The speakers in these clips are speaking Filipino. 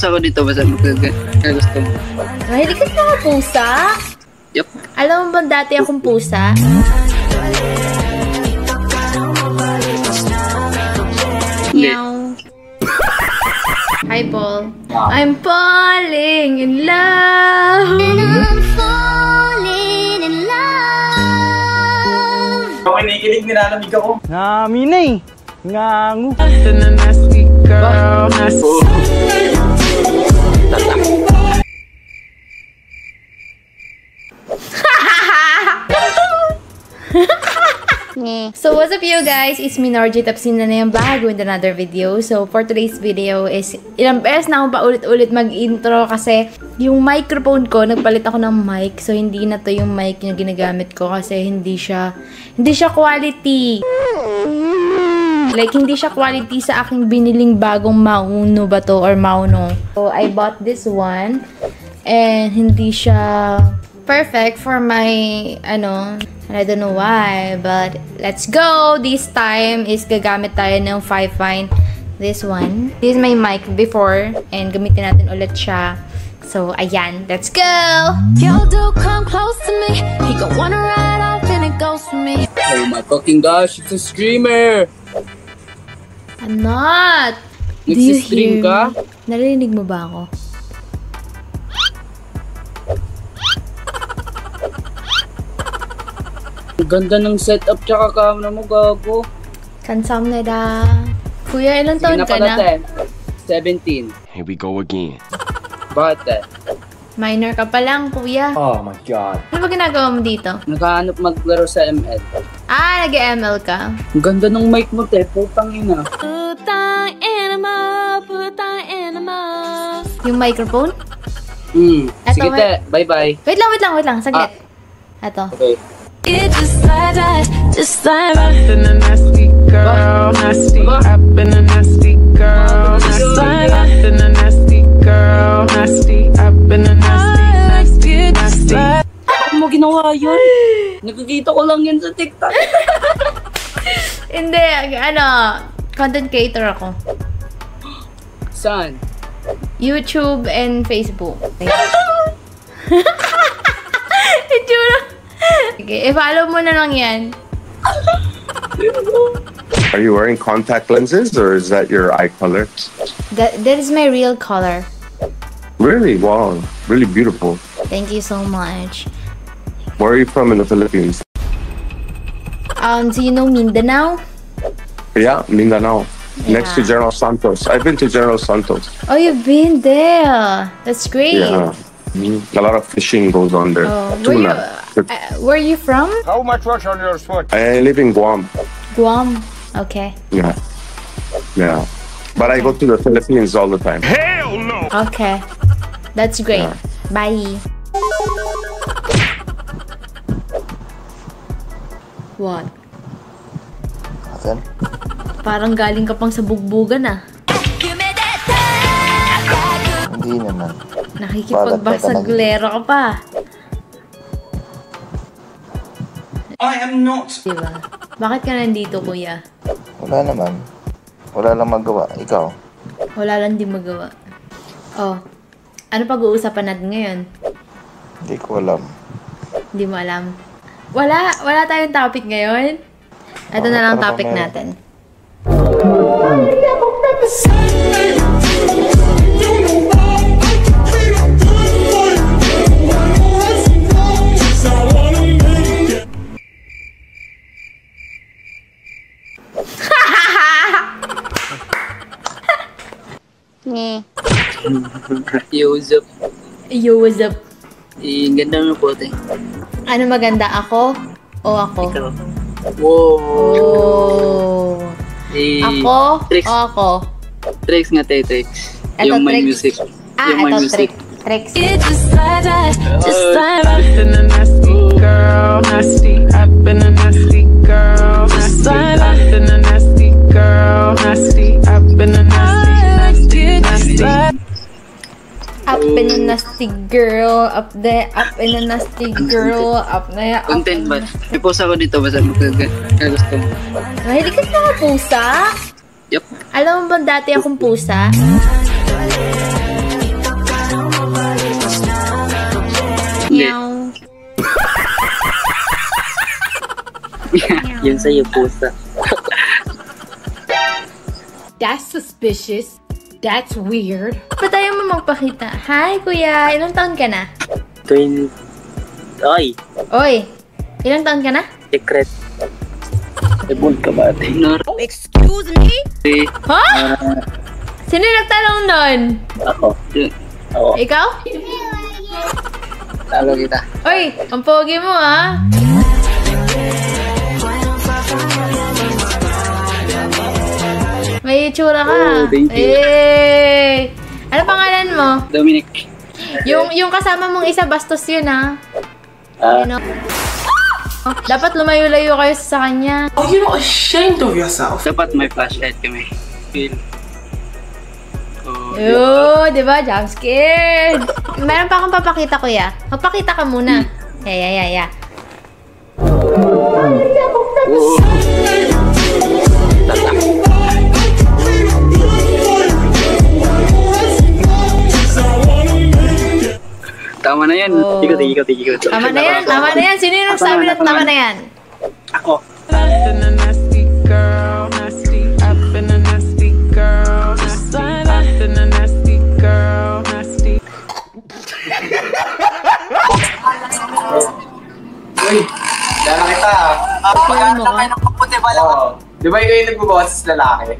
post ako dito basta gusto mo. Mahilig ka sa mga pusa? Yup. Alam mo ba dati akong pusa? Meow. Hi, Paul. I'm falling in love. And I'm falling in love. Ako kinikilig, nilalamig ako. Nami na eh. Ngangu. So what's up you guys? It's me Norgy, tapsin na yung bago with another video. So for today's video is ilang beses na akong paulit-ulit mag-intro kasi yung microphone ko, nagpalit ako ng mic. So hindi na to yung mic yung ginagamit ko kasi hindi siya quality. Like hindi siya quality sa aking biniling bagong Mauno ba to or Mauno. So I bought this one and hindi siya perfect for my I don't know why, but let's go. This time is gagamit tayo ng Fifine. This one. This is my mic before and gamitin natin ulit siya. So ayan, let's go. Yo, dude, come close to me. He gon' wanna ride off and it goes for me. Oh my fucking gosh, it's a streamer. I'm not. Do you Nagsi-stream hear ka? me? Narinig mo ba ako? Ang ganda ng setup tsaka camera mo, gago. Kansamneda. Kuya, ilang Sige taon na ka pala, na? 17. Here we go again. Bakit te? Minor ka pa lang, kuya. Oh my God. Ano ba ginagawa mo dito? Nakahanap maglaro sa ML. Ah, nag-ML ka? Ang ganda ng mic mo te, putang ina. Putang enema, putang enema. Yung microphone? Sige te, bye-bye. Wait lang. Saglit. Eto. Okay. It just like that, just like that. I've been a nasty girl, nasty. I've been a nasty girl, nasty. I've been a nasty girl, nasty. I've been a nasty, nasty. Bakit mo ginawa yun? Nakikita ko lang yan sa TikTok. Hindi, content creator ako. Saan? YouTube and Facebook. Itsura. Okay, i-follow mo na lang yan. Are you wearing contact lenses or is that your eye color? That is my real color. Really? Wow. Really beautiful. Thank you so much. Where are you from in the Philippines? Do you know Mindanao? Yeah, Mindanao. Yeah. Next to General Santos. I've been to General Santos. Oh, you've been there. That's great. Yeah. A lot of fishing goes on there. Oh, Tuna. where are you from? How much was on your foot? I live in Guam. Guam. Okay. Yeah. Yeah. But I go to the Philippines all the time. Hell no! Okay. That's great. Yeah. Bye. What? Asan? Parang galing ka pang sa bugbugan ah. Hindi naman. Nakikipagbasaglero ka pa. I am not. Diba? Bakit ka nandito, kuya? Wala naman. Wala lang magawa. Ikaw? Wala lang din magawa. Oh. Ano pag-uusapan natin ngayon? Hindi ko alam. Hindi mo alam. Wala tayong topic ngayon. Ito na lang topic natin. Yo, what's up? Yo, what's up? Ganda mo po te. Ano maganda? Ako? O ako? Ikaw. Wow. Oh. Ako? Tricks. O ako? Tricks nga te, tricks. Eto, Yung my tricks. music. Ah, Yung my ito, music. tricks. It just like that, just like that. I've been a nasty girl, nasty. I've been a nasty girl, nasty. I've been a nasty girl, nasty. I've been a nasty, nasty. Up in a nasty girl, up there, up in a nasty girl, up there, up Content in ba? May post ako dito basta gusto mo. Mahilig ka sa mga pusa? Yup. Alam mo ba dati akong pusa? sa'yo, pusa. That's suspicious. That's weird. Pa tayo mo magpakita? Hi, kuya. Ilang taon ka na? Ay, Oy, ilang taon ka na? secret. Ebon ka ba, ate? Excuse me? Ha? Sino nagtanong nun? Ako. Ako. Ikaw? Talo kita. Oy, ang pogi mo, ha? May itsura ka. Oh, thank you. Eh, ano pangalan mo? Dominic. Yung kasama mong isa, bastos yun, ha? Ah, Ano? Dapat lumayo-layo kayo sa kanya. Are you not ashamed of yourself? dapat may flashlight kami. Feel. Oh, Yo, di ba? Jump scared. Meron pa akong papakita, kuya. Magpakita ka muna. Yeah. tama na yan. Oh. Ikot. Tama na yan. Sino yung nagsabi na tama na yan? Ako. I've been a nasty girl, nasty. I've been a nasty girl, nasty. I've been a nasty girl, nasty. Uy, dala kita ah. Tingnan mo ka. Kaputi pala ko. Di ba ikaw yung nagbubukas sa lalaki?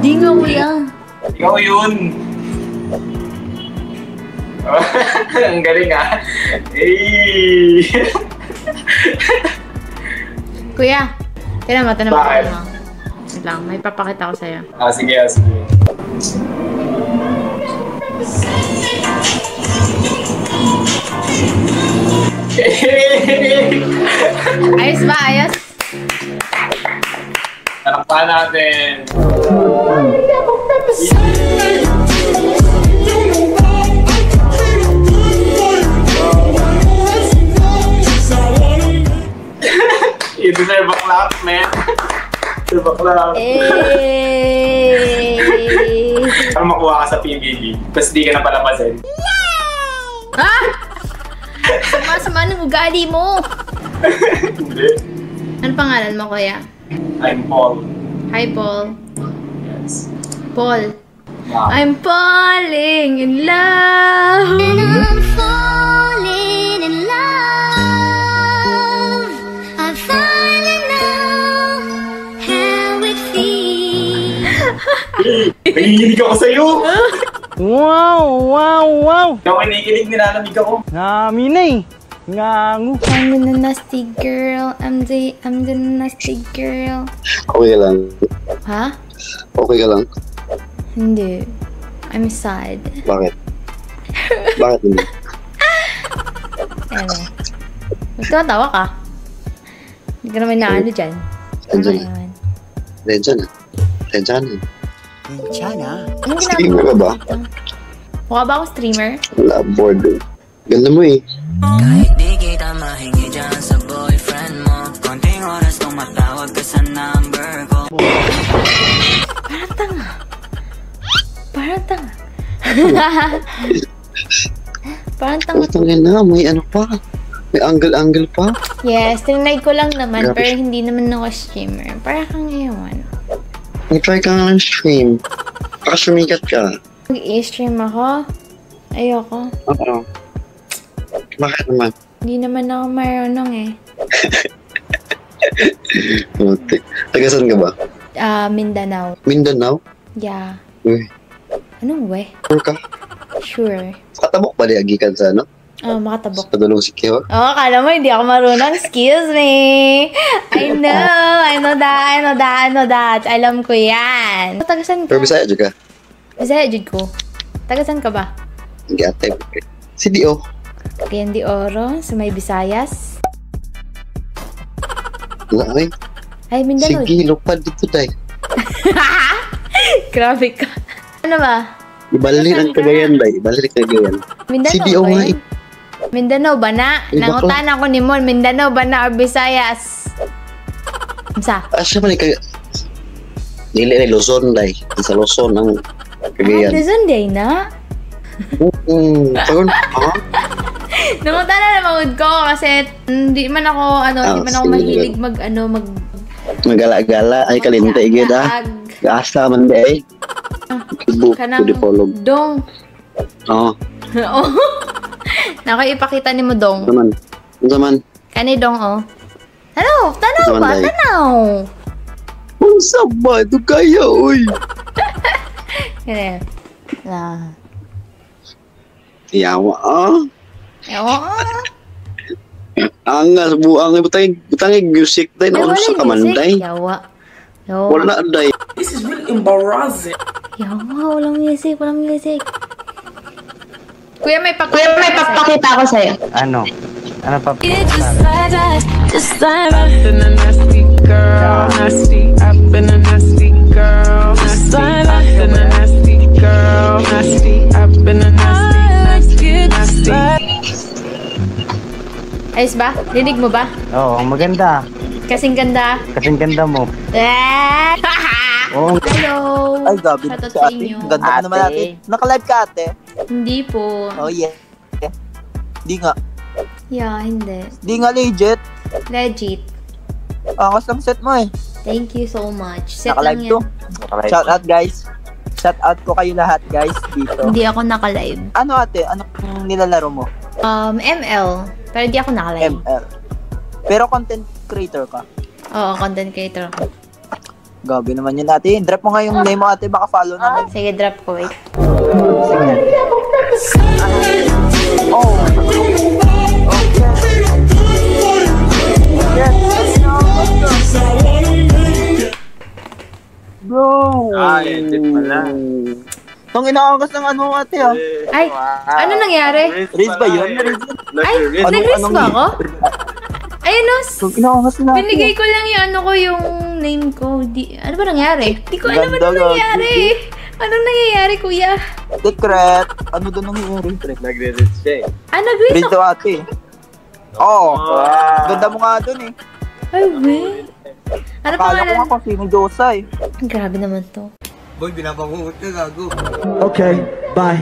Di nga, kuya. Ikaw yun. Ang galing ah. Hey. Kuya, tinan mo. Bakit? Wait lang, may papakita ko sa'yo. Sige. Ayos ba? Ayos? Tarakpan natin. You deserve a clap, man. Deserve a clap. Eh. Para makuha ka sa PBB, tapos di ka na palapasin. Ha? Sama-sama ng ugali mo. Hindi. Ano pangalan mo, kuya? I'm Paul. Hi, Paul. Yes. Paul. Wow. I'm falling in love. I'm falling in love. I finally know how it feels. Nanginginig ako sa'yo! Wow! Ako kinikinig, nilalamig ako. Naminay! Ngangu! I'm the nasty girl. I'm the nasty girl. Okay lang. Ha? Okay ka lang. Hindi. I'm sad. Bakit? Bakit hindi? Ano? Magtatawa ka. Hindi ka naman naano dyan. Andyan na. naman. Tensya na. Tensya na. Anong Streamer ka ba? dito? Mukha ba akong streamer? Wala, bored eh. Ganda mo eh. Kahit di kita mahingi dyan sa boyfriend mo, konting oras tumatawag ka sa number ko. Parang tanga. Parang tanga. Tangin na, may ano pa. May angle-angle pa. Yes, tinry ko lang naman, Grabe. pero hindi naman ako streamer. Para kang ewan. Mag-try ka nga ng stream. Baka sumikat ka. Mag-i-stream ako? Ayoko. Oo. Bakit naman? Hindi naman ako marunong eh. Buti. Tagasan ka ba? Mindanao. Mindanao? Yeah. Uy, Anong we? sure ka? Sure. Katabok ba agikan sa ano? Makatabok. Sa Padulong Sikiwa? Kala mo hindi ako marunong. Excuse me. I know that. Alam ko yan. Tagasan ka? Pero Bisaya dyan ka? Bisaya, jud ko. Tagasan ka ba? Hindi ate. Si Dio. Cagayan de Oro, sa may Visayas. Wala ay. Ay, Mindanao. Sige, lupad dito tayo. Grabe ka. Ano ba? Ibalik ang Cagayan ba? Ibalik ang Cagayan. Mindanao Si Dio ba nga yun? Mindanao ba na? Iba ko. Nangutan ako ni Mon. Mindanao ba na or Visayas? Sa? Siya man yung Dili na Luzon day. Sa Luzon ang Cagayan. Luzon day na? Namunta na namangod ko kasi hindi man ako, hindi man ako mahilig Magala-gala. Ay, kalinte, gid Asa man di ay. Kanang dong. Oo. Oo. Nako, ipakita ni mo dong. Zaman. Kani dong, oh. Hello, tanaw ba? Tanaw. Unsa ba? Ito kaya, uy. Kaya. Yawa, Yawa, Angas, buang. Butangig music tayo. Unsa ka man, day? Yawa. Wala, day. This is really embarrassing. Yawa, walang music. Kuya, may papakita ko sa'yo. Ano? Ano pa? Just like that. I've been a nasty girl, nasty. I've been a nasty girl, nasty. I've been a nasty girl, nasty. I've been a nasty. Ayos ba? Dinig mo ba? Oo, maganda. Kasing ganda. Kasing ganda mo. Oh. Hello. Ay, gabi Shoutout si sa ate. inyo. Ganda mo naman ate. Naka-live ka ate? Hindi po. Oh yeah. Di nga. Yeah, hindi. Di nga legit. Legit. Angas lang set mo eh. Thank you so much. Set Naka-live lang yan. to. Shout out guys. Shout out ko kayo lahat guys dito. Hindi ako naka-live. Ano ate? Ano nilalaro mo? ML. Pero hindi ako naka-live. ML. Pero content creator ka? Oo, content creator ako. Gabi naman yun ate. Drop mo nga yung name mo ate. Baka follow naman. Sige, drop ko. Wait. Sige. Oh. Bro! Ay, edit pala. Itong inaangas ng ano ate ah. Ay, ano nangyari? Raise ba yun? Ay, nag-raise ba ako? Ayun no, Itong inaangas na ate. binigay ko lang yung yung name ko. Ano ba nangyari? Di ko alam ano nangyari. Ano nangyayari, kuya? Secret. Ano doon nangyayari? Nagre-reach siya eh. Nag-raise Raise daw ate. Oo. Ganda mo nga doon eh. Ay, wait. Ano Akala ko pangalan? nga kung sino Diyosa eh. Grabe naman to. Boy, binabangungot ka gago. Okay, bye.